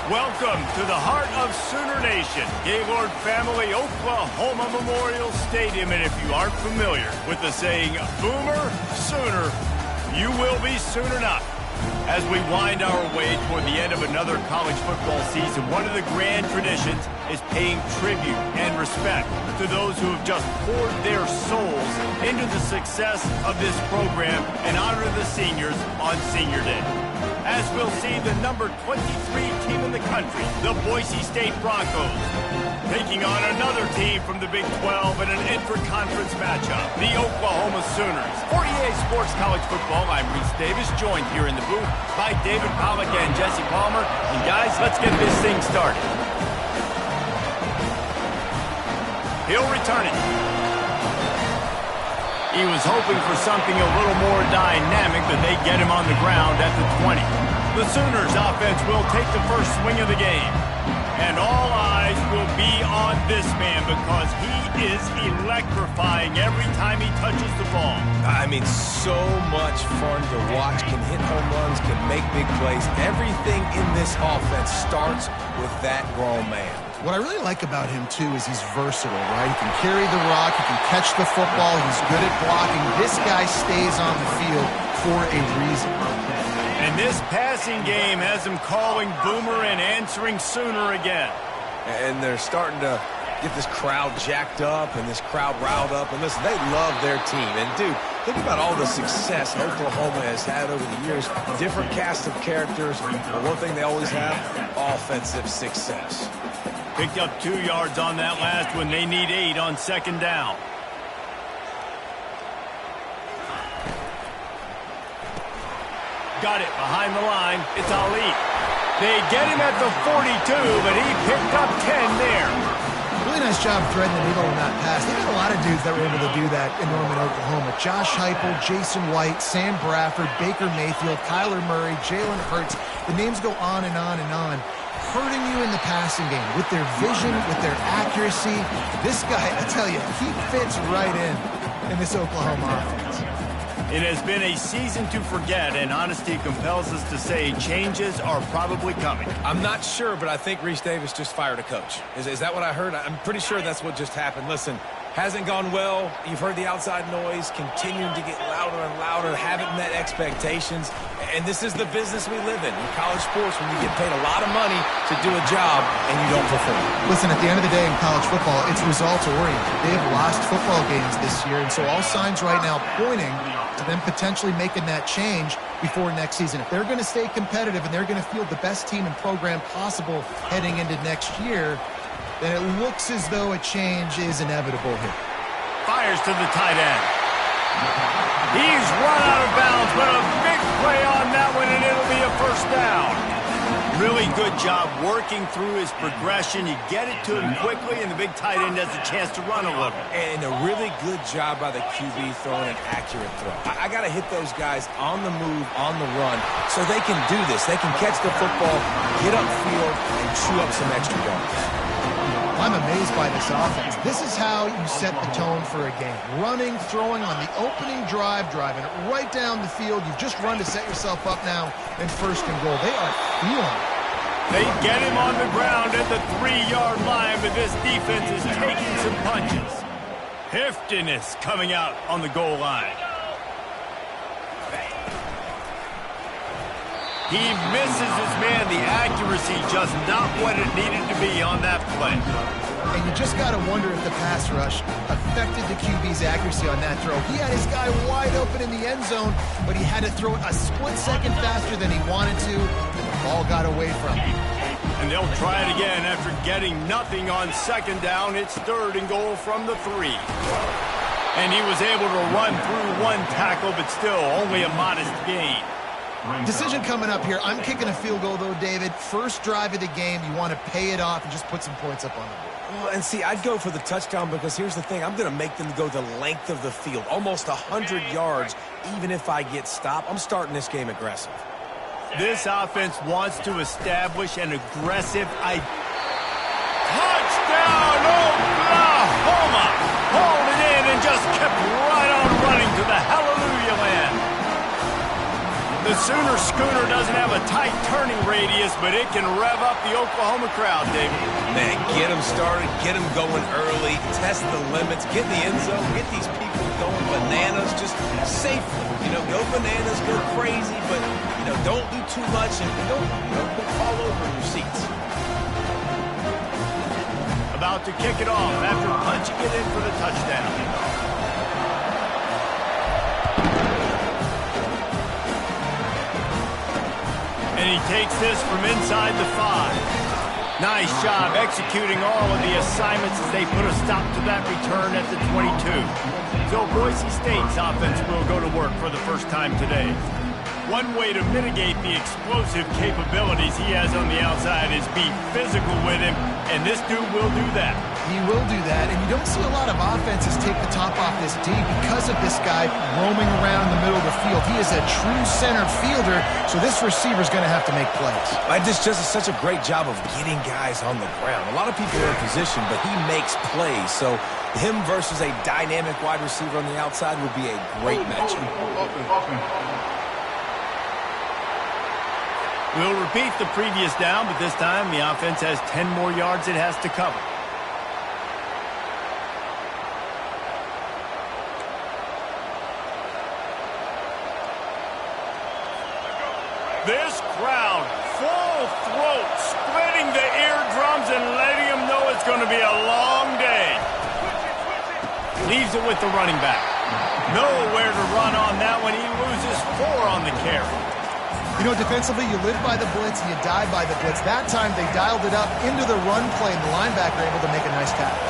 Welcome to the heart of Sooner Nation, Gaylord Family Oklahoma Memorial Stadium. And if you aren't familiar with the saying, Boomer Sooner, you will be soon enough. As we wind our way toward the end of another college football season, one of the grand traditions is paying tribute and respect to those who have just poured their souls into the success of this program and honor the seniors on Senior Day. As we'll see the number 23 team in the country, the Boise State Broncos, taking on another team from the Big 12 in an intra-conference matchup, the Oklahoma Sooners. For EA Sports College Football, I'm Reese Davis, joined here in the booth by David Pollack and Jesse Palmer. And guys, let's get this thing started. He'll return it. He was hoping for something a little more dynamic, but they get him on the ground at the 20. The Sooners offense will take the first swing of the game. And all eyes will be on this man because he is electrifying every time he touches the ball. I mean, so much fun to watch. Can hit home runs, can make big plays. Everything in this offense starts with that grown man. What I really like about him, too, is he's versatile, right? He can carry the rock, he can catch the football, he's good at blocking. This guy stays on the field for a reason. And this passing game has him calling Boomer and answering Sooner again. And they're starting to get this crowd jacked up and this crowd riled up. And listen, they love their team. And, dude, think about all the success Oklahoma has had over the years. Different cast of characters. But one thing they always have, offensive success. Picked up 2 yards on that last one. They need 8 on second down. Got it behind the line. It's Ali. They get him at the 42, but he picked up 10 there. Really nice job threading the needle on that pass. They got a lot of dudes that were able to do that in Norman, Oklahoma. Josh Heupel, Jason White, Sam Bradford, Baker Mayfield, Kyler Murray, Jalen Hurts. The names go on and on and on. Hurting you in the passing game with their vision, with their accuracy. This guy, I tell you, he fits right in this Oklahoma offense. It has been a season to forget, and honesty compels us to say changes are probably coming. I'm not sure, but I think Reese Davis just fired a coach. Is that what I heard? I'm pretty sure that's what just happened. Listen, hasn't gone well. You've heard the outside noise, continuing to get louder and louder, haven't met expectations. And this is the business we live in college sports, when you get paid a lot of money to do a job and you don't perform. Listen, at the end of the day in college football, it's results-oriented. They have lost football games this year, and so all signs right now pointing to them potentially making that change before next season. If they're going to stay competitive and they're going to field the best team and program possible heading into next year, then it looks as though a change is inevitable here. Fires to the tight end. He's run out of bounds, but a big play on that one, and it'll be a first down. Really good job working through his progression. You get it to him quickly, and the big tight end has a chance to run a little. And a really good job by the QB throwing an accurate throw. I got to hit those guys on the move, on the run, so they can do this. They can catch the football, get upfield, and chew up some extra yards. I'm amazed by this offense. This is how you set the tone for a game. Running, throwing on the opening drive, driving it right down the field. You've just run to set yourself up now in first and goal. They are feeling it. They get him on the ground at the 3-yard line, but this defense is taking some punches. Heftiness coming out on the goal line. He misses his man. The accuracy just not what it needed to be on that play. And you just got to wonder if the pass rush affected the QB's accuracy on that throw. He had his guy wide open in the end zone, but he had to throw it a split second faster than he wanted to, and the ball got away from him. And they'll try it again after getting nothing on second down. It's third and goal from the 3. And he was able to run through one tackle, but still only a modest gain. Decision coming up here. I'm kicking a field goal, though, David. First drive of the game, you want to pay it off and just put some points up on the board. Well, and see, I'd go for the touchdown because here's the thing. I'm going to make them go the length of the field, almost 100 yards, even if I get stopped. I'm starting this game aggressive. This offense wants to establish an aggressive touchdown, Oklahoma! Hauled it in and just kept right on running to the hallelujah land. The Sooner schooner doesn't have a tight turning radius, but it can rev up the Oklahoma crowd, David. Man, get them started, get them going early, test the limits, get in the end zone, get these people going bananas, just safely. You know, go bananas, go crazy, but, you know, don't do too much and don't fall over in your seats. About to kick it off after punching it in for the touchdown. And he takes this from inside the 5. Nice job executing all of the assignments as they put a stop to that return at the 22. So Boise State's offense will go to work for the first time today. One way to mitigate the explosive capabilities he has on the outside is be physical with him, and this dude will do that. He will do that, and you don't see a lot of offenses take the top off this D because of this guy roaming around in the middle of the field. He is a true center fielder, so this receiver's going to have to make plays. This just is such a great job of getting guys on the ground. A lot of people are in position, but he makes plays, so him versus a dynamic wide receiver on the outside would be a great matchup. We'll repeat the previous down, but this time the offense has 10 more yards it has to cover. This crowd, full throat, splitting the eardrums and letting them know it's going to be a long day. Leaves it with the running back. Nowhere to run on that one. He loses 4 on the carry. You know, defensively, you live by the blitz and you die by the blitz. That time, they dialed it up into the run play, and the linebacker able to make a nice tackle.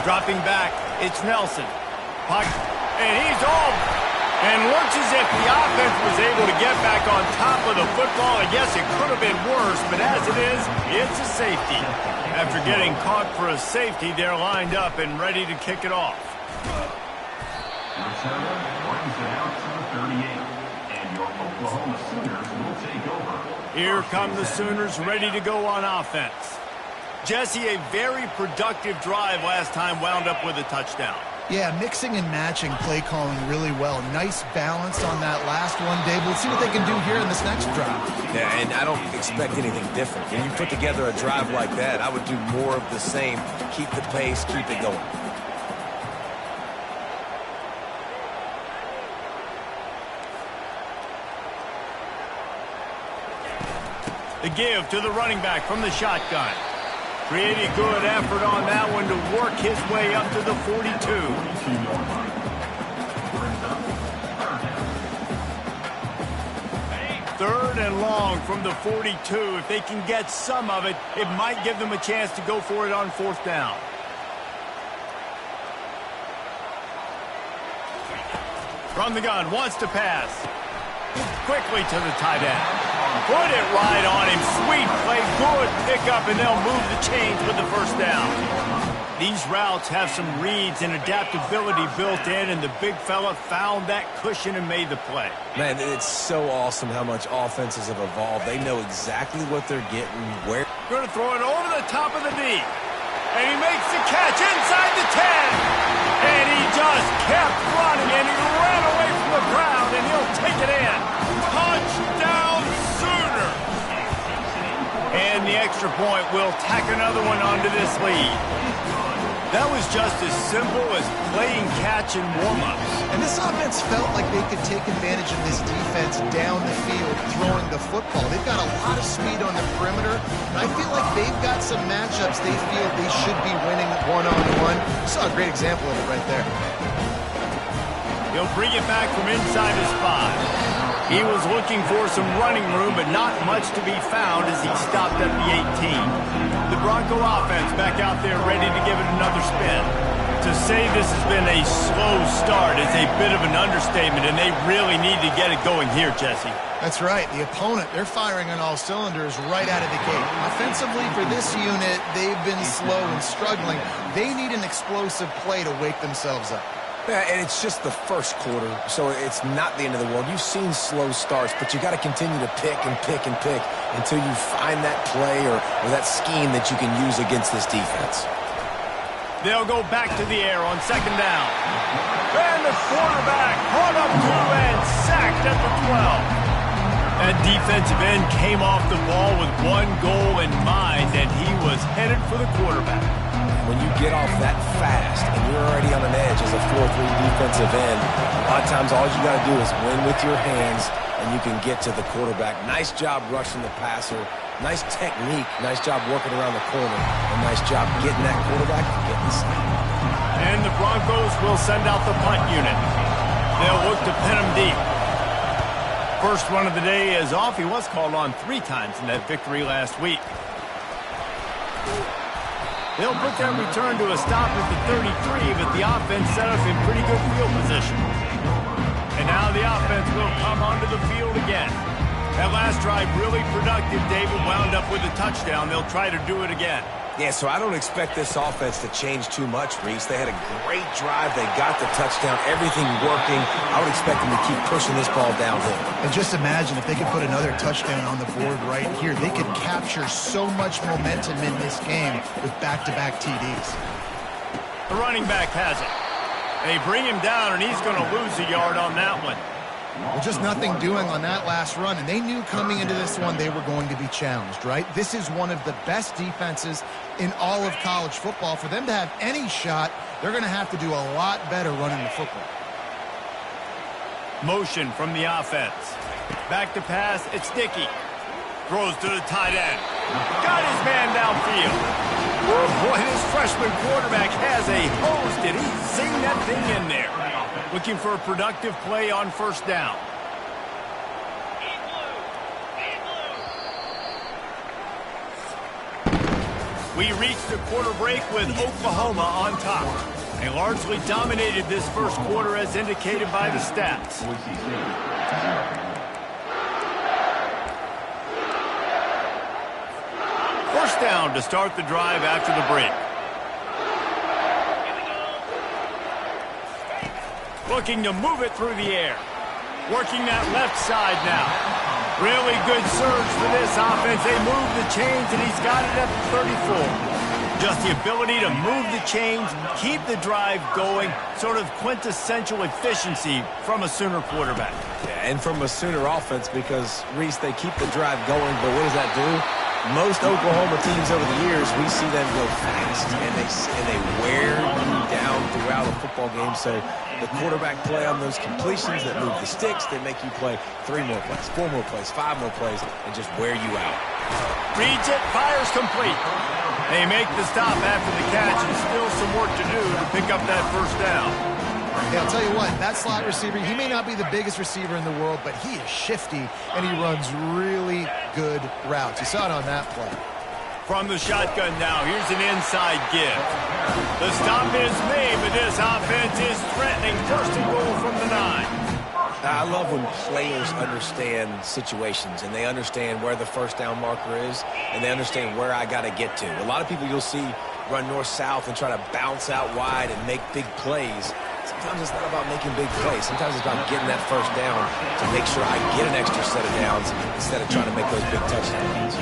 Dropping back, it's Nelson. And he's off. And looks as if the offense was able to get back on top of the football. And yes, it could have been worse, but as it is, it's a safety. After getting caught for a safety, they're lined up and ready to kick it off. Returner brings it out to the 38. Oklahoma Sooners will take over. Here come the Sooners ready to go on offense. Jesse, a very productive drive last time wound up with a touchdown. Yeah, mixing and matching play calling really well. Nice balance on that last one, Dave. We'll see what they can do here in this next drive. Yeah, and I don't expect anything different. When you put together a drive like that, I would do more of the same. Keep the pace, keep it going. The give to the running back from the shotgun. Pretty good effort on that one to work his way up to the 42. Third and long from the 42. If they can get some of it, it might give them a chance to go for it on 4th down. From the gun, wants to pass. Quickly to the tight end. Put it right on him. Sweet play. Good pickup, and they'll move the chains with the first down. These routes have some reads and adaptability built in, and the big fella found that cushion and made the play. Man, it's so awesome how much offenses have evolved. They know exactly what they're getting, where. Going to throw it over the top of the D. And he makes the catch inside the 10. And he just kept running, and he ran away from the crowd, and he'll take it in. Touchdown, Sooner. And the extra point will tack another one onto this lead. That was just as simple as playing catch and warm-ups. And this offense felt like they could take advantage of this defense down the field throwing the football. They've got a lot of speed on the perimeter, and I feel like they've got some matchups they feel they should be winning one-on-one. You saw a great example of it right there. He'll bring it back from inside his 5. He was looking for some running room, but not much to be found as he stopped at the 18. The Bronco offense back out there ready to give it another spin. To say this has been a slow start is a bit of an understatement, and they really need to get it going here, Jesse. That's right. The opponent, they're firing on all cylinders right out of the gate. Offensively, for this unit, they've been slow and struggling. They need an explosive play to wake themselves up. Yeah, and it's just the first quarter, so it's not the end of the world. You've seen slow starts, but you got to continue to pick and pick and pick until you find that play or that scheme that you can use against this defense. They'll go back to the air on second down. And the quarterback caught up to and sacked at the 12. That defensive end came off the ball with one goal in mind, and he was headed for the quarterback. When you get off that fast and you're already on an edge as a 4-3 defensive end, a lot of times all you got to do is win with your hands, and you can get to the quarterback. Nice job rushing the passer. Nice technique. Nice job working around the corner. And nice job getting that quarterback and getting the snap. And the Broncos will send out the punt unit. They'll look to pin him deep. First run of the day is off. He was called on 3 times in that victory last week. They'll put that return to a stop at the 33, but the offense set up in pretty good field position. And now the offense will come onto the field again. That last drive really productive. David wound up with a touchdown. They'll try to do it again. Yeah, so I don't expect this offense to change too much, Reese. They had a great drive. They got the touchdown. Everything working. I would expect them to keep pushing this ball downhill. And just imagine if they could put another touchdown on the board right here. They could capture so much momentum in this game with back-to-back TDs. The running back has it. They bring him down, and he's going to lose a yard on that one. Well, just nothing doing on that last run, and they knew coming into this one they were going to be challenged, right? This is one of the best defenses in all of college football. For them to have any shot, they're going to have to do a lot better running the football. Motion from the offense. Back to pass, it's Dickey. Throws to the tight end. Got his man downfield. Boy, this freshman quarterback has a hose. Did he zing that thing in there? Looking for a productive play on first down. We reached the quarter break with Oklahoma on top. They largely dominated this first quarter as indicated by the stats. First down to start the drive after the break. Looking to move it through the air. Working that left side now. Really good surge for this offense. They move the chains, and he's got it at the 34. Just the ability to move the chains, keep the drive going, sort of quintessential efficiency from a Sooner quarterback. Yeah, and from a Sooner offense because, Reese, they keep the drive going, but what does that do? Most Oklahoma teams over the years, we see them go fast, and they wear you down throughout a football game. So the quarterback play on those completions that move the sticks, they make you play 3 more plays, 4 more plays, 5 more plays, and just wear you out. Reads it, fires complete. They make the stop after the catch, and still some work to do to pick up that first down. Yeah, I'll tell you what, that slot receiver, he may not be the biggest receiver in the world, but he is shifty, and he runs really good routes. You saw it on that play. From the shotgun now, here's an inside give. The stop is made, but this offense is threatening. First and goal from the 9. I love when players understand situations, and they understand where the first down marker is, and they understand where I got to get to. A lot of people you'll see run north-south and try to bounce out wide and make big plays. Sometimes it's not about making big plays. Sometimes it's about getting that first down to make sure I get an extra set of downs instead of trying to make those big touchdowns.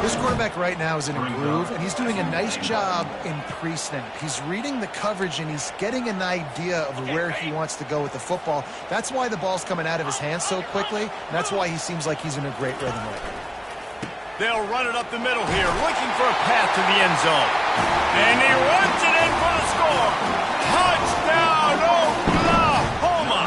This quarterback right now is in a groove, and he's doing a nice job in pre-snap. He's reading the coverage, and he's getting an idea of where he wants to go with the football. That's why the ball's coming out of his hands so quickly, and that's why he seems like he's in a great rhythm right now. They'll run it up the middle here, looking for a path to the end zone. And he runs it in for the score. Touchdown, Oklahoma!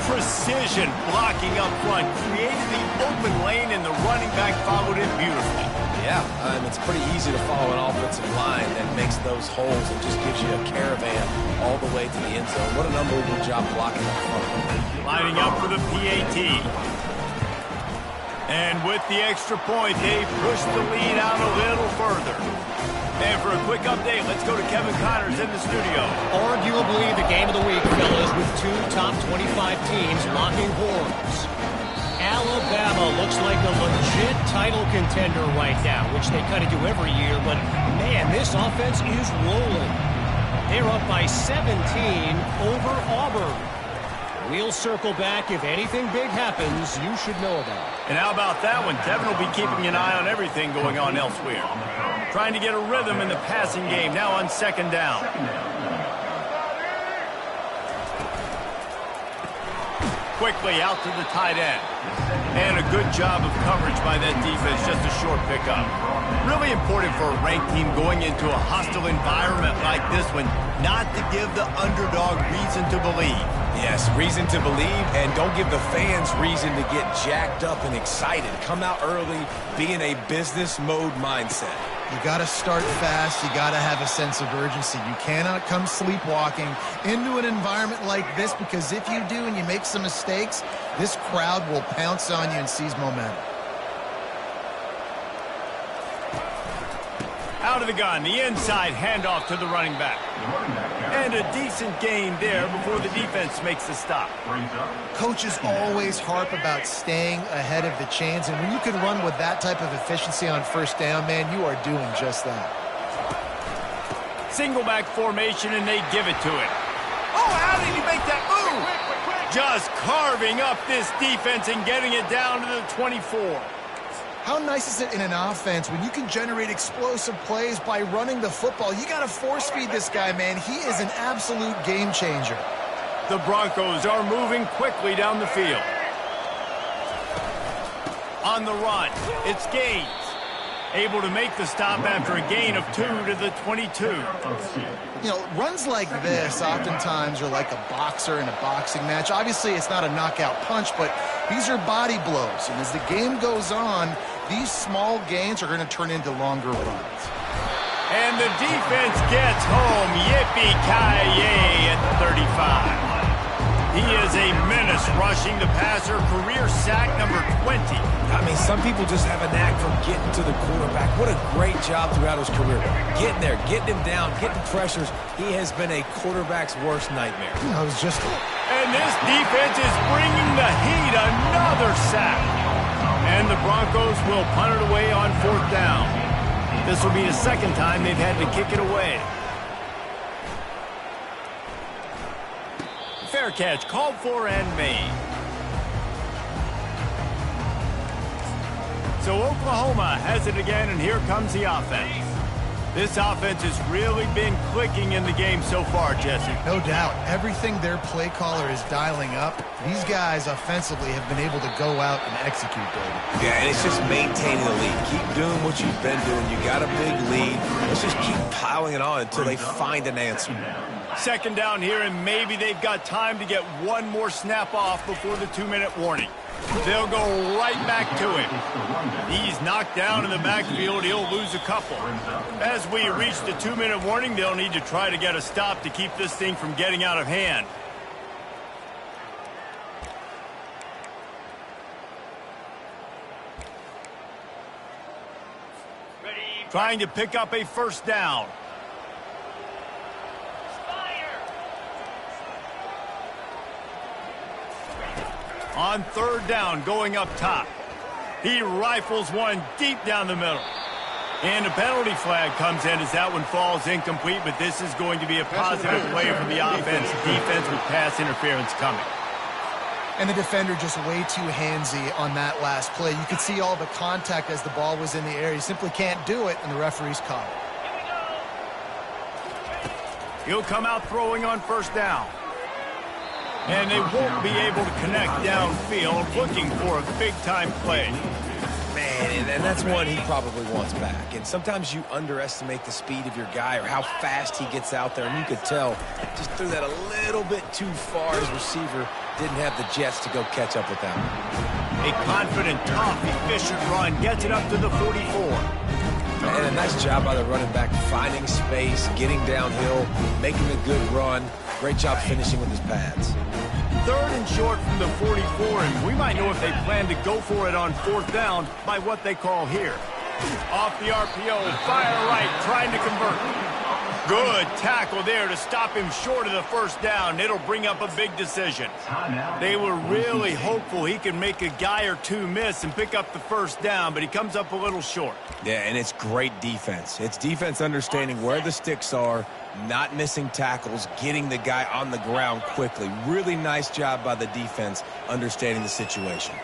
Precision blocking up front, created the open lane, and the running back followed it beautifully. Yeah, it's pretty easy to follow an offensive line that makes those holes and just gives you a caravan all the way to the end zone. What an unbelievable job blocking up front. Lining up for the PAT. And with the extra point, they push the lead out a little further. And for a quick update, let's go to Kevin Connors in the studio. Arguably the game of the week, fellas, with 2 top 25 teams locking horns. Alabama looks like a legit title contender right now, which they kind of do every year. But, man, this offense is rolling. They're up by 17 over Auburn. We'll circle back. If anything big happens, you should know about it. And how about that one? Devin will be keeping an eye on everything going on elsewhere. Trying to get a rhythm in the passing game now on second down. Quickly out to the tight end. And a good job of coverage by that defense, just a short pickup. Really important for a ranked team going into a hostile environment like this one, not to give the underdog reason to believe. Yes, reason to believe, and don't give the fans reason to get jacked up and excited. Come out early, be in a business mode mindset. You got to start fast. You got to have a sense of urgency. You cannot come sleepwalking into an environment like this, because if you do and you make some mistakes, this crowd will pounce on you and seize momentum. Out of the gun, the inside handoff to the running back. And a decent gain there before the defense makes the stop. Coaches always harp about staying ahead of the chains, and when you can run with that type of efficiency on first down, man, you are doing just that. Single back formation, and they give it to it. Oh, how did he make that move? Just carving up this defense and getting it down to the 24. How nice is it in an offense when you can generate explosive plays by running the football? You got to force-feed this guy, man. He is an absolute game changer. The Broncos are moving quickly down the field. On the run, it's Gaines. Able to make the stop after a gain of 2 to the 22. You know, runs like this oftentimes are like a boxer in a boxing match. Obviously, it's not a knockout punch, but these are body blows. And as the game goes on, these small gains are going to turn into longer runs. And the defense gets home. Yippee-ki-yay at the 35. He is a menace rushing the passer. Career sack number 20. I mean, some people just have a knack for getting to the quarterback. What a great job throughout his career. Getting there, getting him down, getting pressures. He has been a quarterback's worst nightmare. I was just... And this defense is bringing the heat. Another sack. And the Broncos will punt it away on fourth down. This will be the second time they've had to kick it away. Fair catch, called for and made. So Oklahoma has it again, and here comes the offense. This offense has really been clicking in the game so far, Jesse. No doubt. Everything their play caller is dialing up, these guys offensively have been able to go out and execute, baby. Yeah, and it's just maintaining the lead. Keep doing what you've been doing. You got a big lead. Let's just keep piling it on until they find an answer. Second down here, and maybe they've got time to get one more snap off before the 2-minute warning. They'll go right back to him. He's knocked down in the backfield. He'll lose a couple. As we reach the 2-minute warning, they'll need to try to get a stop to keep this thing from getting out of hand. Trying to pick up a first down. On third down, going up top. He rifles one deep down the middle. And a penalty flag comes in as that one falls incomplete, but this is going to be a positive play for the offense. Defense with pass interference coming. And the defender just way too handsy on that last play. You could see all the contact as the ball was in the air. He simply can't do it, and the referee's caught it. He'll come out throwing on first down. And they won't be able to connect downfield, looking for a big-time play. Man, and that's one he probably wants back. And sometimes you underestimate the speed of your guy or how fast he gets out there. And you could tell just threw that a little bit too far. His receiver didn't have the jets to go catch up with that one. A confident, tough, efficient run gets it up to the 44. And a nice job by the running back, finding space, getting downhill, making a good run. Great job finishing with his pads. Third and short from the 44, and we might know if they plan to go for it on fourth down by what they call here. Off the RPO, fire right, trying to convert. Good tackle there to stop him short of the first down. It'll bring up a big decision. They were really hopeful he could make a guy or two miss and pick up the first down, but he comes up a little short. Yeah, and it's great defense. It's defense understanding where the sticks are, not missing tackles, getting the guy on the ground quickly. Really nice job by the defense understanding the situation.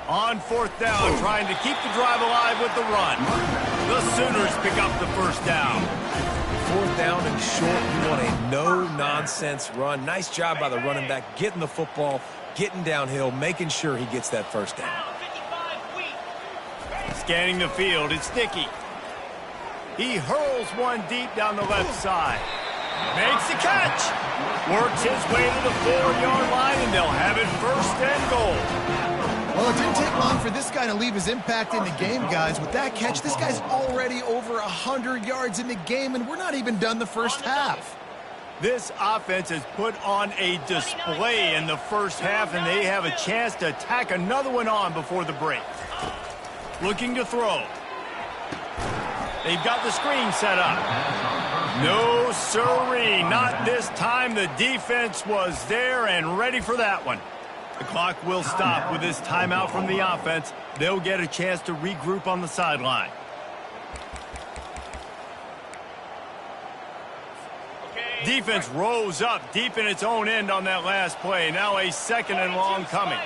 On fourth down, trying to keep the drive alive with the run. The Sooners pick up the first down. Fourth down and short, you want a no-nonsense run. Nice job by the running back, getting the football, getting downhill, making sure he gets that first down. Scanning the field, it's Dickey. He hurls one deep down the left side. Makes the catch. Works his way to the 4-yard line, and they'll have it first and goal. Well, it didn't take long for this guy to leave his impact in the game, guys. With that catch, this guy's already over 100 yards in the game, and we're not even done the first half. This offense has put on a display in the first half, and they have a chance to tack another one on before the break. Looking to throw. They've got the screen set up. No siree, not this time. The defense was there and ready for that one. The clock will stop with this timeout from the offense. They'll get a chance to regroup on the sideline. Defense rose up deep in its own end on that last play. Now a second and long coming.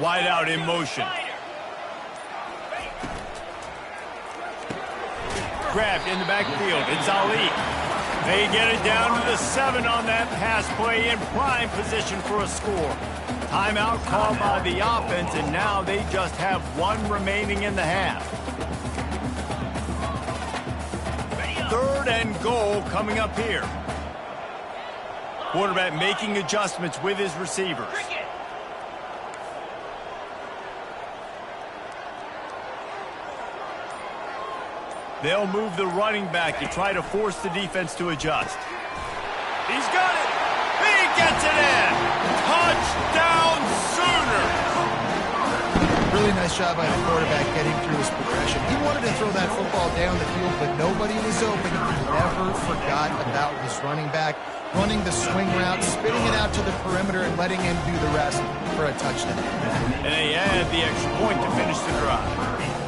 Wide out in motion. Grabbed in the backfield. It's Ali. They get it down to the 7 on that pass play in prime position for a score. Timeout called by the offense, and now they just have one remaining in the half. Third and goal coming up here. Quarterback making adjustments with his receivers. They'll move the running back to try to force the defense to adjust. He's got it. He gets it in. Touchdown, Sooners. Really nice job by the quarterback getting through his progression. He wanted to throw that football down the field, but nobody was open. He never forgot about his running back, running the swing route, spitting it out to the perimeter, and letting him do the rest for a touchdown. And they add the extra point to finish the drive.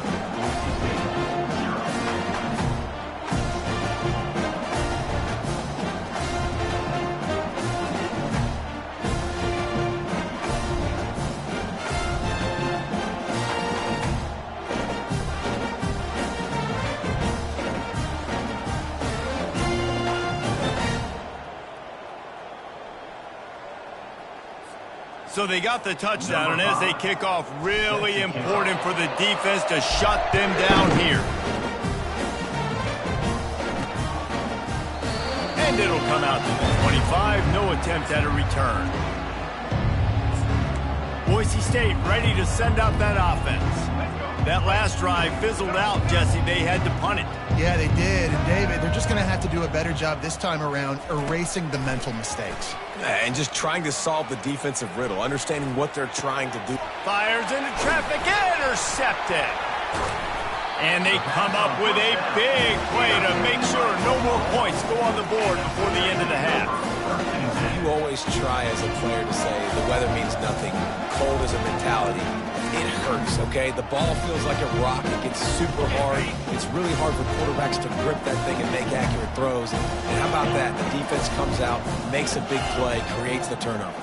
So they got the touchdown, and as they kick off, really important for the defense to shut them down here. And it'll come out to the 25. No attempt at a return. Boise State ready to send out that offense. That last drive fizzled out, Jesse. They had to punt it. Yeah, they did. And, David, they're just going to have to do a better job this time around erasing the mental mistakes. And just trying to solve the defensive riddle, understanding what they're trying to do. Fires into traffic, intercepted. And they come up with a big play to make sure no more points go on the board before the end of the half. You always try as a player to say the weather means nothing. Cold is a mentality. It hurts, okay? The ball feels like a rock. It gets super hard. It's really hard for quarterbacks to grip that thing and make accurate throws. And how about that? The defense comes out, makes a big play, creates the turnover.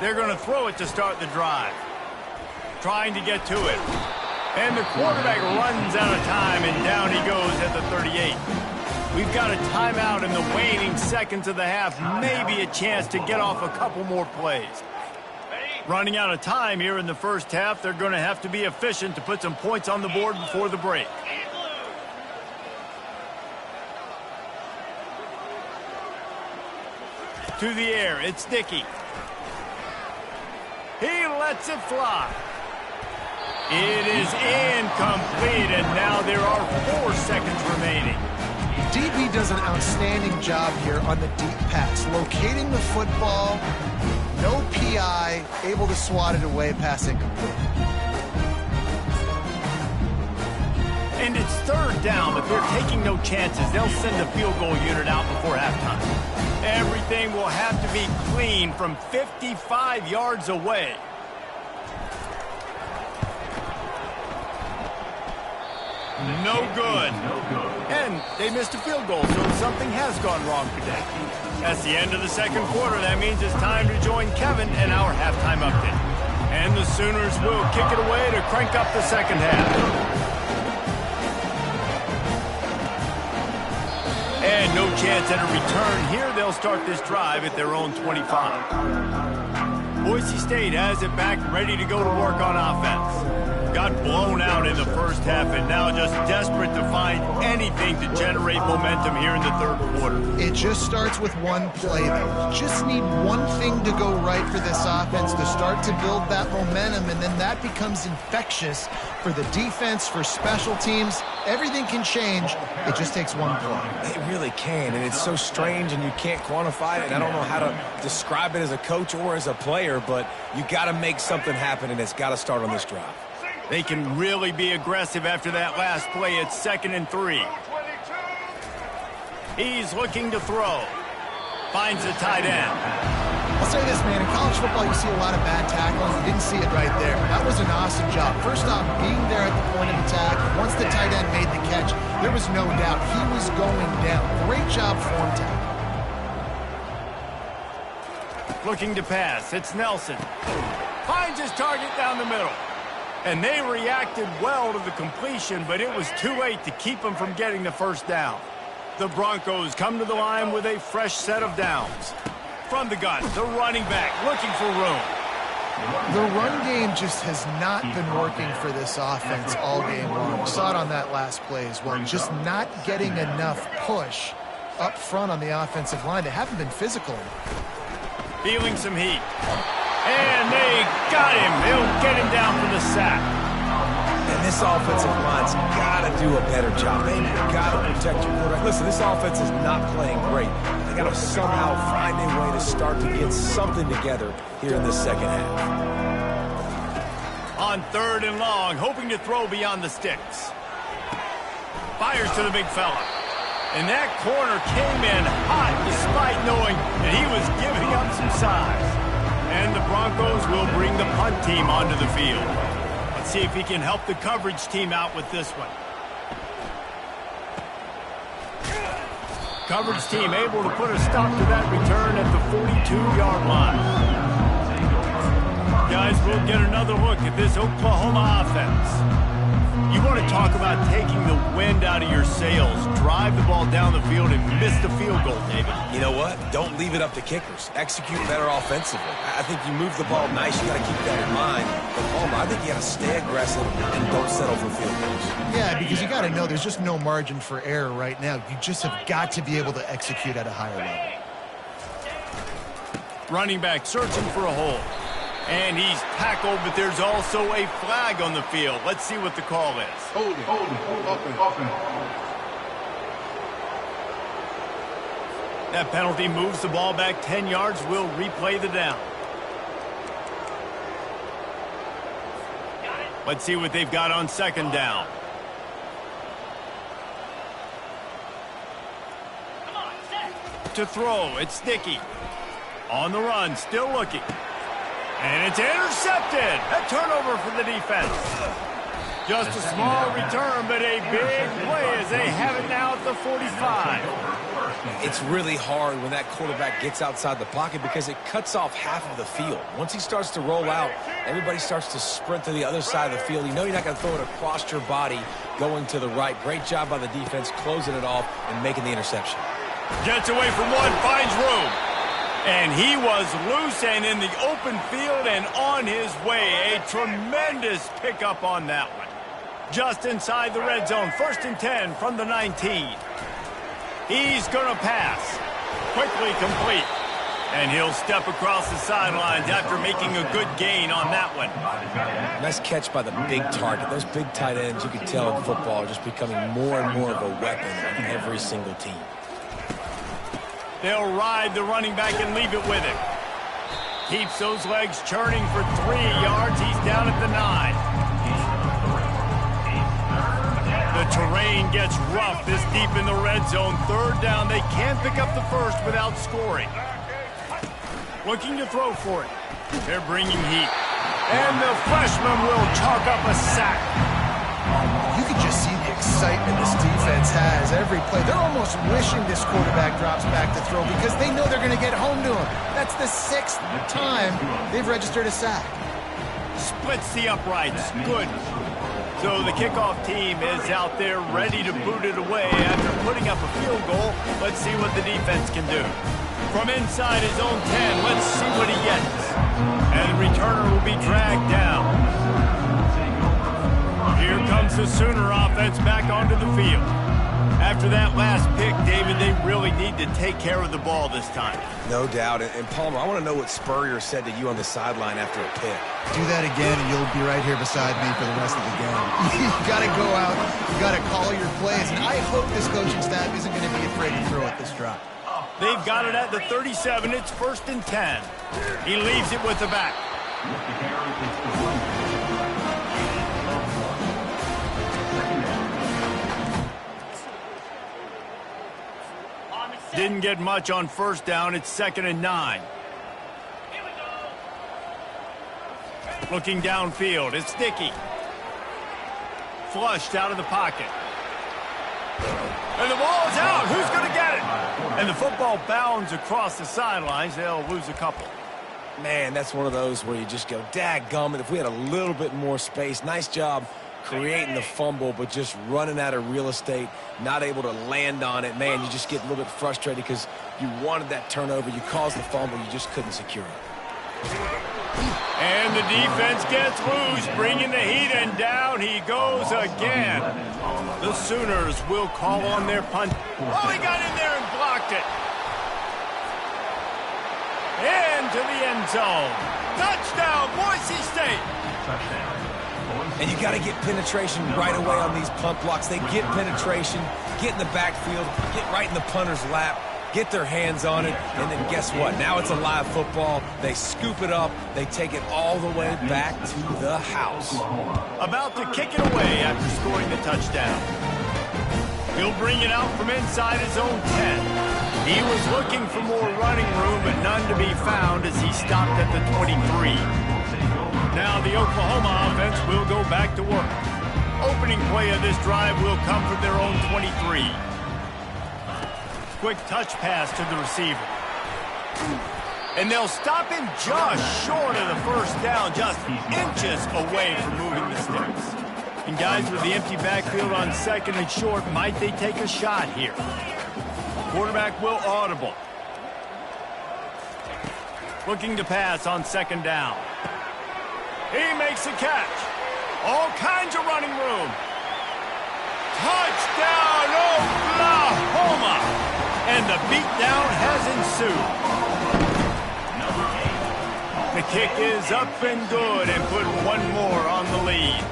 They're going to throw it to start the drive. Trying to get to it. And the quarterback runs out of time, and down he goes at the 38. We've got a timeout in the waning seconds of the half. Maybe a chance to get off a couple more plays. Running out of time here in the first half. They're going to have to be efficient to put some points on the board before the break. To the air, it's Dickey. He lets it fly. It is incomplete, and now there are 4 seconds remaining. DB does an outstanding job here on the deep pass, locating the football, no PI, able to swat it away, pass incomplete. And it's third down, but they're taking no chances. They'll send the field goal unit out before halftime. Everything will have to be clean from 55 yards away. No good. And they missed a field goal, so something has gone wrong today. That's the end of the second quarter. That means it's time to join Kevin and our halftime update. And the Sooners will kick it away to crank up the second half. And no chance at a return here. They'll start this drive at their own 25. Boise State has it back, ready to go to work on offense. Got blown out in the first half and now just desperate to find anything to generate momentum here in the third quarter. It just starts with one play, though. You just need one thing to go right for this offense to start to build that momentum, and then that becomes infectious for the defense, for special teams. Everything can change. It just takes one play. It really can, and it's so strange, and you can't quantify it, and I don't know how to describe it as a coach or as a player, but you got to make something happen, and it's got to start on this drive. They can really be aggressive after that last play. It's 2nd and 3. He's looking to throw. Finds the tight end. I'll say this, man. In college football, you see a lot of bad tackling. You didn't see it right there. That was an awesome job. First off, being there at the point of attack. Once the tight end made the catch, there was no doubt he was going down. Great job form tackle. Looking to pass. It's Nelson. Finds his target down the middle. And they reacted well to the completion, but it was too late to keep them from getting the first down. The Broncos come to the line with a fresh set of downs. From the gun, the running back looking for room. The run game just has not been working for this offense all game long. We saw it on that last play as well. Just not getting enough push up front on the offensive line. They haven't been physical. Feeling some heat. And they got him. They'll get him down for the sack. And this offensive line's got to do a better job. They've got to protect your quarterback. Listen, this offense is not playing great. They got to somehow find a way to start to get something together here in this second half. On 3rd and long, hoping to throw beyond the sticks. Fires to the big fella. And that corner came in hot despite knowing that he was giving up some size. And the Broncos will bring the punt team onto the field. Let's see if he can help the coverage team out with this one. Coverage team able to put a stop to that return at the 42-yard line. Guys, we'll get another look at this Oklahoma offense. You want to talk about taking the wind out of your sails. Drive the ball down the field and miss the field goal, David. You know what? Don't leave it up to kickers. Execute better offensively. I think you move the ball nice. You got to keep that in mind. But I think you got to stay aggressive and don't settle for field goals. Yeah, because you got to know there's just no margin for error right now. You just have got to be able to execute at a higher level. Running back searching for a hole. And he's tackled, but there's also a flag on the field. Let's see what the call is. Hold it. That penalty moves the ball back 10 yards. We'll replay the down. Let's see what they've got on 2nd down. To throw, it's Dickey. On the run, still looking. And it's intercepted. A turnover for the defense. Just a small return, but a big play as they have it now at the 45. It's really hard when that quarterback gets outside the pocket because it cuts off half of the field. Once he starts to roll out, everybody starts to sprint to the other side of the field. You know you're not going to throw it across your body going to the right. Great job by the defense closing it off and making the interception. Gets away from one, finds room. And he was loose and in the open field and on his way. A tremendous pickup on that one. Just inside the red zone. 1st and 10 from the 19. He's going to pass. Quickly complete. And he'll step across the sidelines after making a good gain on that one. Nice catch by the big target. Those big tight ends, you can tell in football, are just becoming more and more of a weapon on every single team. They'll ride the running back and leave it with him. Keeps those legs churning for 3 yards. He's down at the 9. The terrain gets rough this deep in the red zone. Third down, they can't pick up the first without scoring. Looking to throw for it. They're bringing heat. And the freshman will chalk up a sack. You can just see the excitement this defense has every play. They're almost wishing this quarterback drops back to throw because they know they're going to get home to him. That's the 6th time they've registered a sack. Splits the uprights. Good. So the kickoff team is out there ready to boot it away after putting up a field goal. Let's see what the defense can do. From inside his own 10, let's see what he gets. And the returner will be dragged down. Here comes the Sooner offense back onto the field. After that last pick, David, they really need to take care of the ball this time. No doubt. And Palmer, I want to know what Spurrier said to you on the sideline after a pick. Do that again, and you'll be right here beside me for the rest of the game. You got to go out. You got to call your plays. And I hope this coaching staff isn't going to be afraid to throw at this drop. They've got it at the 37. It's 1st and 10. He leaves it with the back. Didn't get much on 1st down. It's 2nd and 9. Looking downfield. It's Dickey. Flushed out of the pocket. And the ball is out. Who's going to get it? And the football bounds across the sidelines. They'll lose a couple. Man, that's one of those where you just go, dadgummit, if we had a little bit more space. Nice job creating the fumble, but just running out of real estate, not able to land on it. Man, you just get a little bit frustrated because you wanted that turnover. You caused the fumble. You just couldn't secure it. And the defense gets loose, bringing the heat, and down he goes again. The Sooners will call on their punt. Oh, he got in there and blocked it. Into the end zone. Touchdown, Boise State. And you got to get penetration right away on these punt blocks. They get penetration, get in the backfield, get right in the punter's lap, get their hands on it, and then guess what? Now it's a live football. They scoop it up. They take it all the way back to the house. About to kick it away after scoring the touchdown. He'll bring it out from inside his own 10. He was looking for more running room, but none to be found as he stopped at the 23. Now the Oklahoma offense will go back to work. Opening play of this drive will come from their own 23. Quick touch pass to the receiver. And they'll stop him just short of the 1st down, just inches away from moving the sticks. And guys with the empty backfield on 2nd and short, might they take a shot here? Quarterback will audible. Looking to pass on 2nd down. He makes a catch. All kinds of running room. Touchdown, Oklahoma! And the beatdown has ensued. The kick is up and good and put one more on the lead.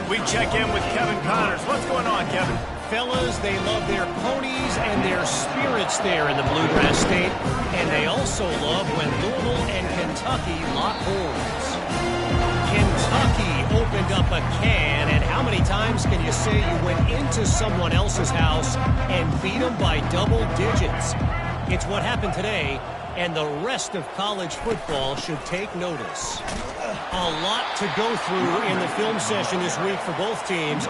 We check in with Kevin Connors. What's going on, Kevin? Fellas, they love their ponies and their spirits there in the Bluegrass State. And they also love when Louisville and Kentucky lock horns. Kentucky opened up a can, and how many times can you say you went into someone else's house and beat them by double digits? It's what happened today, and the rest of college football should take notice. A lot to go through in the film session this week for both teams,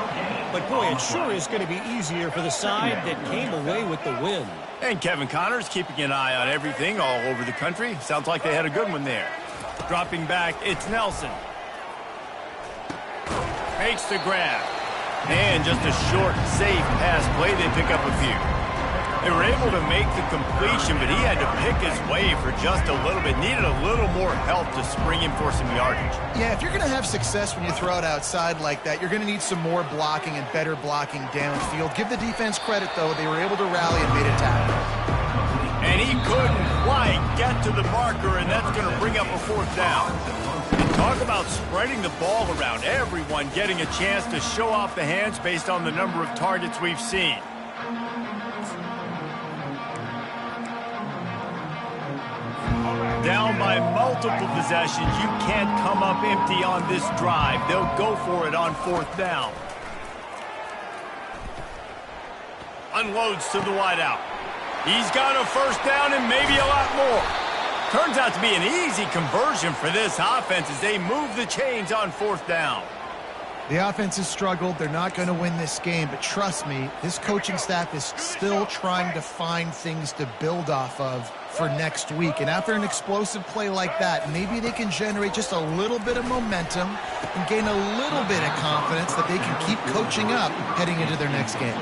but boy, it sure is going to be easier for the side that came away with the win. And Kevin Connors keeping an eye on everything all over the country. Sounds like they had a good one there. Dropping back, it's Nelson. Makes the grab. And just a short, safe pass play. They pick up a few. They were able to make the completion, but he had to pick his way for just a little bit. Needed a little more help to spring him for some yardage. Yeah, if you're going to have success when you throw it outside like that, you're going to need some more blocking and better blocking downfield. Give the defense credit, though. They were able to rally and made a tackle. And he couldn't quite get to the marker, and that's going to bring up a 4th down. And talk about spreading the ball around. Everyone getting a chance to show off the hands based on the number of targets we've seen. Down by multiple possessions, you can't come up empty on this drive. They'll go for it on 4th down. unloads to the wideout. He's got a first down and maybe a lot more. Turns out to be an easy conversion for this offense as they move the chains on fourth down. The offense has struggled. They're not going to win this game, but trust me, this coaching staff is still trying to find things to build off of for next week. And after an explosive play like that, maybe they can generate just a little bit of momentum and gain a little bit of confidence that they can keep coaching up heading into their next game.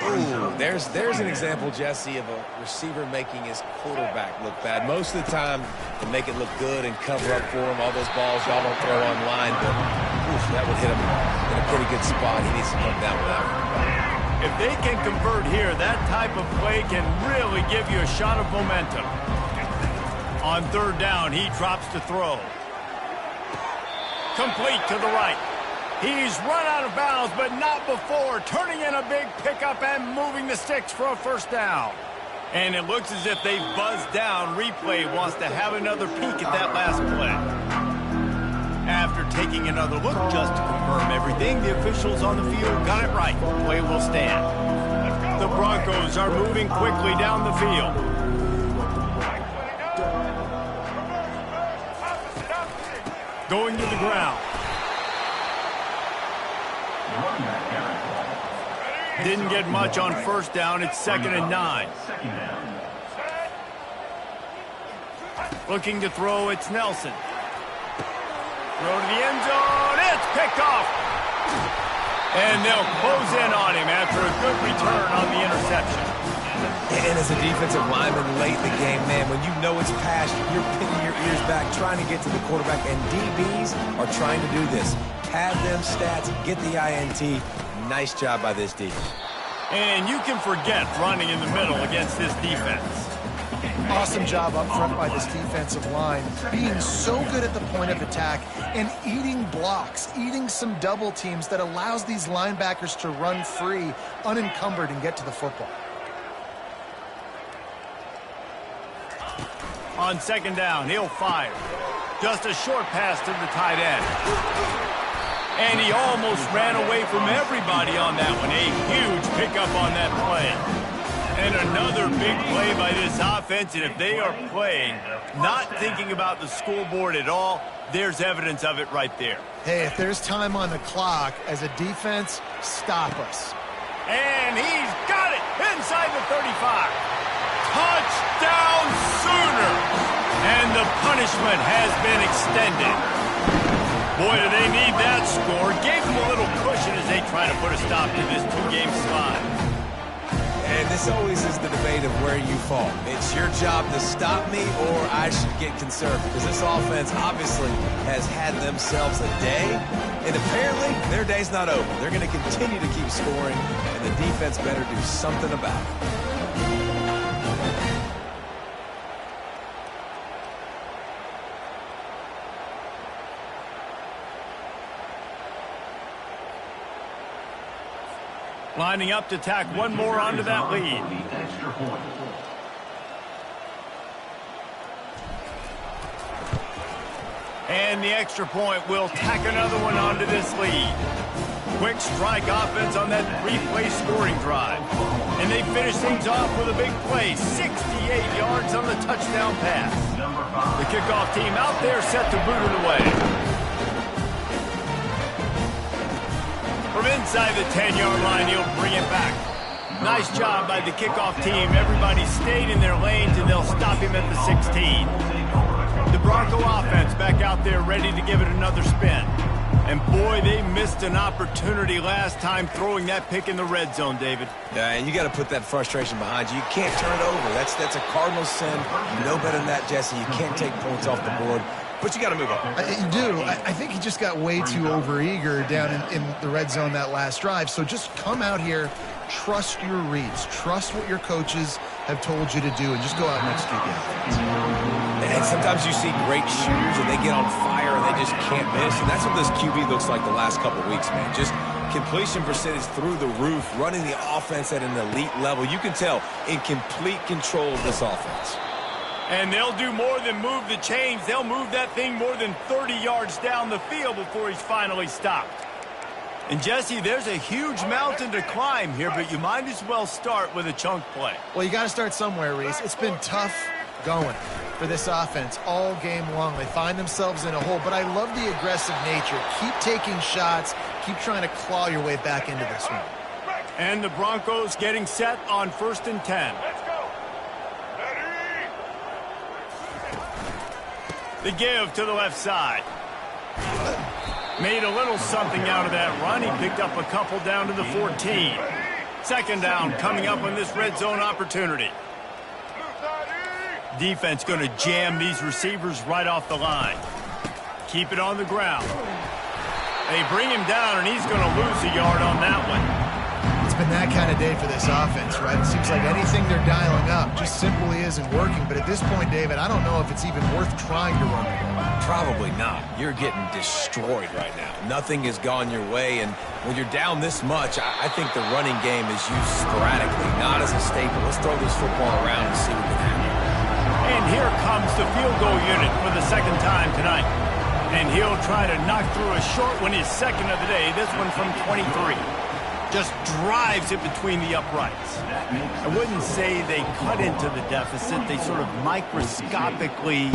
Ooh, there's an example, Jesse, of a receiver making his quarterback look bad. Most of the time, they make it look good and cover up for him. All those balls y'all don't throw online, but oof, that would hit him in a pretty good spot. He needs to come down with that one. If they can convert here, that type of play can really give you a shot of momentum. On third down, he drops to throw. Complete to the right. He's run out of bounds, but not before turning in a big pickup and moving the sticks for a first down. And it looks as if they buzzed down. Replay wants to have another peek at that last play. After taking another look just to confirm everything, the officials on the field got it right. Play will stand. The Broncos are moving quickly down the field. Going to the ground. Didn't get much on first down. It's 2nd and 9. Looking to throw, it's Nelson. Throw to the end zone. It's picked off. And they'll close in on him after a good return on the interception. And as a defensive lineman late in the game, man, when you know it's past, you're pinning your ears back, trying to get to the quarterback, and DBs are trying to do this. Pad them stats, get the INT. Nice job by this defense. And you can forget running in the middle against this defense. Awesome job up front by this defensive line, being so good at the point of attack and eating blocks, eating some double teams that allows these linebackers to run free, unencumbered, and get to the football. On 2nd down, he'll fire. Just a short pass to the tight end. And he almost ran away from everybody on that one. A huge pickup on that play. And another big play by this offense. And if they are playing, not thinking about the scoreboard at all, there's evidence of it right there. Hey, if there's time on the clock, as a defense, stop us. And he's got it inside the 35. Touchdown Sooners! And the punishment has been extended. Boy, do they need that score. Gave them a little cushion as they try to put a stop to this two-game slide. And this always is the debate of where you fall. It's your job to stop me or I should get conservative. Because this offense obviously has had themselves a day. And apparently, their day's not over. They're going to continue to keep scoring. And the defense better do something about it. Lining up to tack one more onto that lead. And the extra point will tack another one onto this lead. Quick strike offense on that three-play scoring drive. And they finish things off with a big play. 68 yards on the touchdown pass. The kickoff team out there set to boot it away. From inside the 10-yard line, he'll bring it back. Nice job by the kickoff team. Everybody stayed in their lanes, and they'll stop him at the 16. The Bronco offense back out there ready to give it another spin. And, boy, they missed an opportunity last time throwing that pick in the red zone, David. Yeah, and you got to put that frustration behind you. You can't turn it over. That's a cardinal sin. You know better than that, Jesse. You can't take points off the board. But you got to move on. You do. I think he just got way too overeager down in the red zone that last drive. So just come out here, trust your reads, trust what your coaches have told you to do, and just go out and execute the offense. And sometimes you see great shooters, and they get on fire, and they just can't miss. And that's what this QB looks like the last couple weeks, man. Just completion percentage through the roof, running the offense at an elite level. You can tell in complete control of this offense. And they'll do more than move the chains. They'll move that thing more than 30 yards down the field before he's finally stopped. And, Jesse, there's a huge mountain to climb here, but you might as well start with a chunk play. Well, you got to start somewhere, Reese. It's been tough going for this offense all game long. They find themselves in a hole, but I love the aggressive nature. Keep taking shots. Keep trying to claw your way back into this one. And the Broncos getting set on 1st and 10. The give to the left side. Made a little something out of that run. He picked up a couple down to the 14. 2nd down coming up on this red zone opportunity. Defense going to jam these receivers right off the line. Keep it on the ground. They bring him down, and he's going to lose a yard on that one. It's been that kind of day for this offense, right? It seems like anything they're dialing up just simply isn't working. But at this point, David, I don't know if it's even worth trying to run the ball. Probably not. You're getting destroyed right now. Nothing has gone your way, and when you're down this much, I think the running game is used sporadically, not as a staple. Let's throw this football around and see what can happen. And here comes the field goal unit for the 2nd time tonight. And he'll try to knock through a short one, his 2nd of the day, this one from 23. Just drives it between the uprights. I wouldn't say they cut into the deficit. They sort of microscopically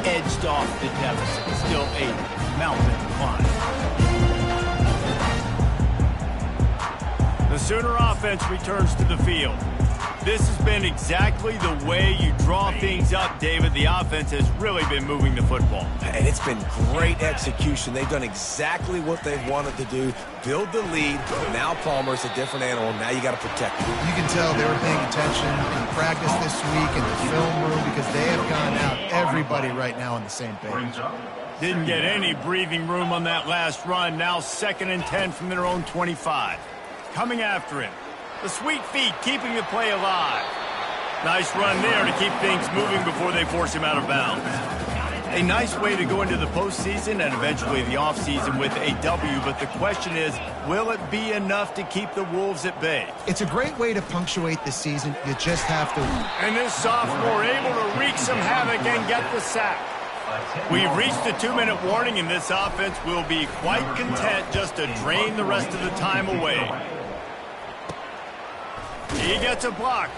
edged off the deficit. Still a mountain to climb. The Sooner offense returns to the field. This has been exactly the way you draw things up, David. The offense has really been moving the football. And it's been great execution. They've done exactly what they've wanted to do. Build the lead. Now Palmer's a different animal. Now you got to protect him. You can tell they were paying attention in practice this week in the film room because they have gone out, everybody right now on the same page. Didn't get any breathing room on that last run. Now 2nd and 10 from their own 25. Coming after him. The sweet feet keeping the play alive. Nice run there to keep things moving before they force him out of bounds. A nice way to go into the postseason and eventually the offseason with a W, but the question is, will it be enough to keep the Wolves at bay? It's a great way to punctuate the season. You just have to win. And this sophomore able to wreak some havoc and get the sack. We've reached the 2-minute warning, and this offense will be quite content just to drain the rest of the time away. He gets a block.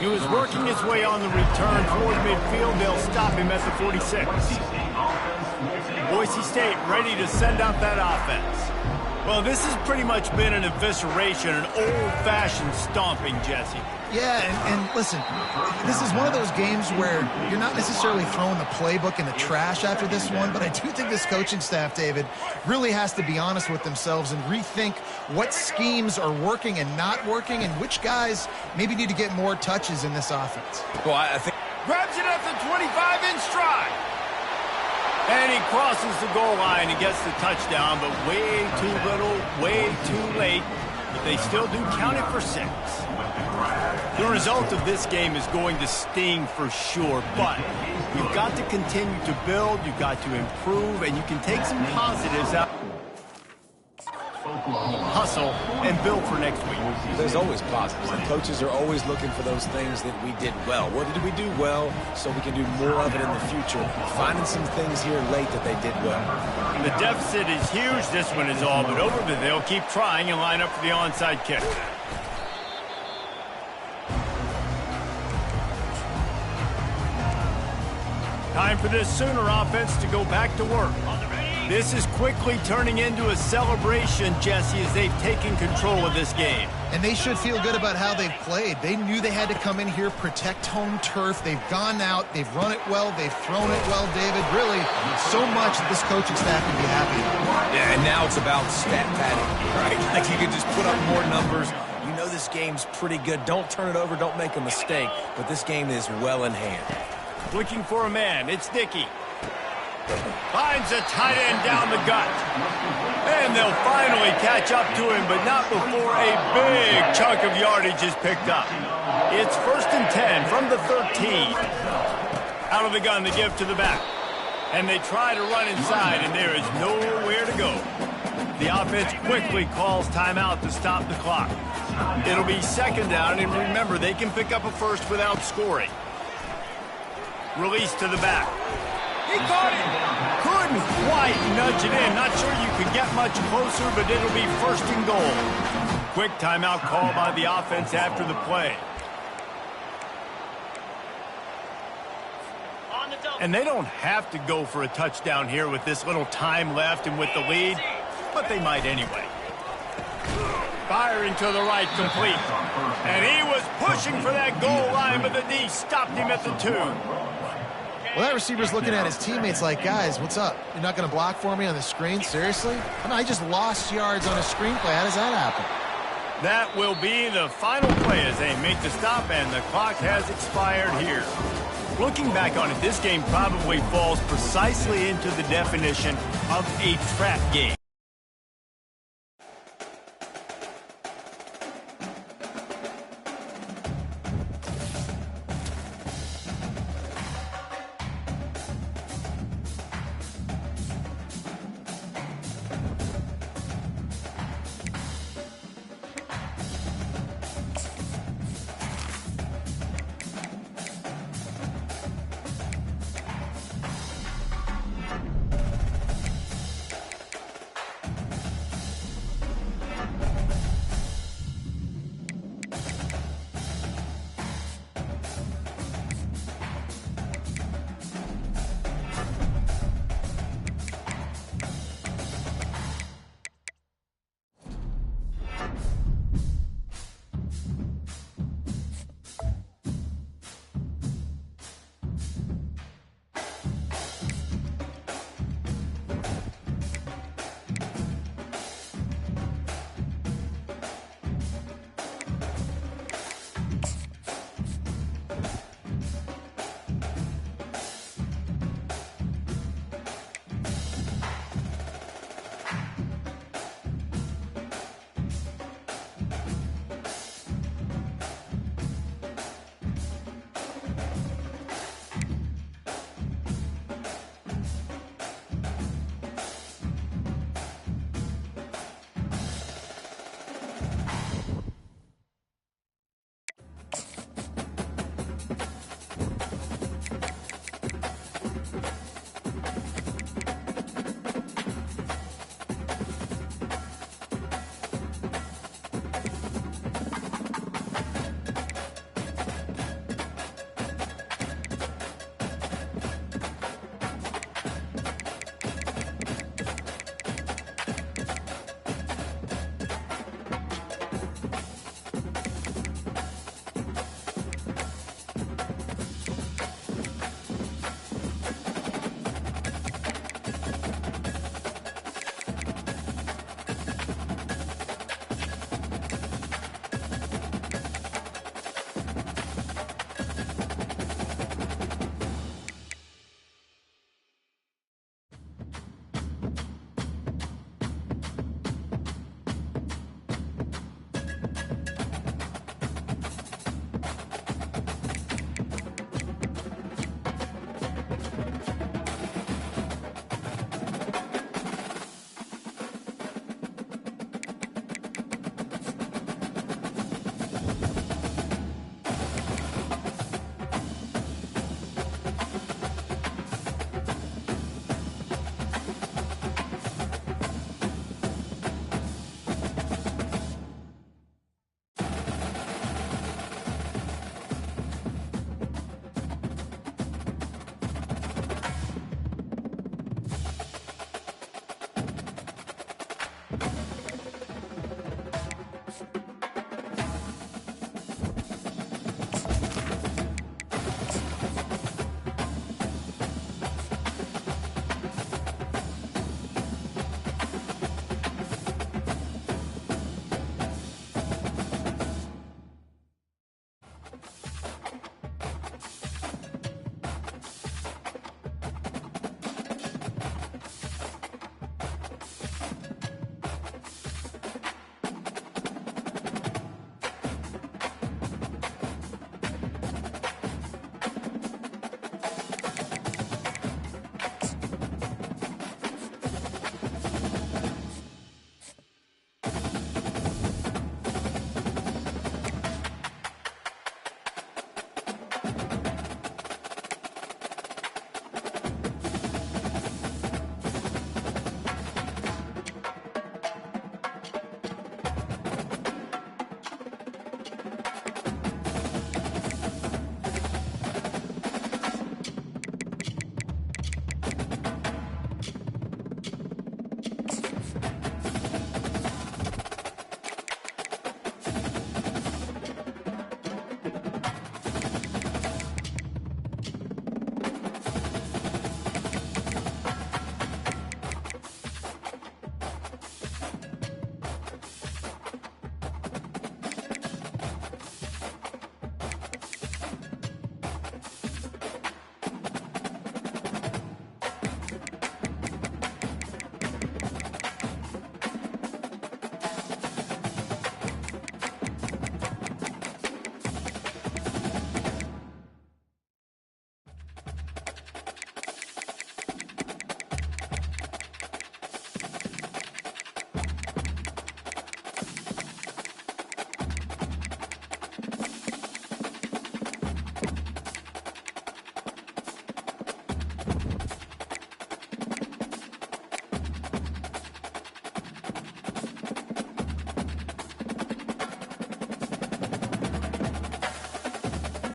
He was working his way on the return toward midfield. They'll stop him at the 46. Boise State ready to send out that offense. Well, this has pretty much been an evisceration, an old-fashioned stomping, Jesse. Yeah, and listen, this is one of those games where you're not necessarily throwing the playbook in the trash after this one, but I do think this coaching staff, David, really has to be honest with themselves and rethink what schemes are working and not working and which guys maybe need to get more touches in this offense. Well, I think... Grabs it at the 25 in stride. And he crosses the goal line and gets the touchdown, but way too little, way too late. But they still do count it for 6. The result of this game is going to sting for sure, but you've got to continue to build, you've got to improve, and you can take some positives out. Hustle and build for next week. There's always positives. The coaches are always looking for those things that we did well. What did we do well so we can do more of it in the future? Finding some things here late that they did well. The deficit is huge. This one is all but over, but they'll keep trying and line up for the onside kick. Time for this Sooner offense to go back to work. This is quickly turning into a celebration, Jesse, as they've taken control of this game. And they should feel good about how they've played. They knew they had to come in here, protect home turf. They've gone out, they've run it well, they've thrown it well, David. Really, so much that this coaching staff can be happy about. Yeah, and now it's about stat padding, right? Like you can just put up more numbers. You know this game's pretty good. Don't turn it over, don't make a mistake. But this game is well in hand. Looking for a man, it's Dickey. Finds a tight end down the gut. And they'll finally catch up to him, but not before a big chunk of yardage is picked up. It's 1st and 10 from the 13. Out of the gun, the give to the back. And they try to run inside, and there is nowhere to go. The offense quickly calls timeout to stop the clock. It'll be 2nd down, and remember, they can pick up a first without scoring. Release to the back. He caught it. Could Didn't quite nudge it in. Not sure you could get much closer, but it'll be first and goal. Quick timeout call by the offense after the play. And they don't have to go for a touchdown here with this little time left and with the lead, but they might anyway. Firing to the right, complete. And he was pushing for that goal line, but the D stopped him at the 2. Well, that receiver's looking at his teammates like, guys, what's up? You're not going to block for me on the screen? Seriously? Oh, no, I just lost yards on a screen play. How does that happen? That will be the final play as they make the stop, and the clock has expired here. Looking back on it, this game probably falls precisely into the definition of a trap game.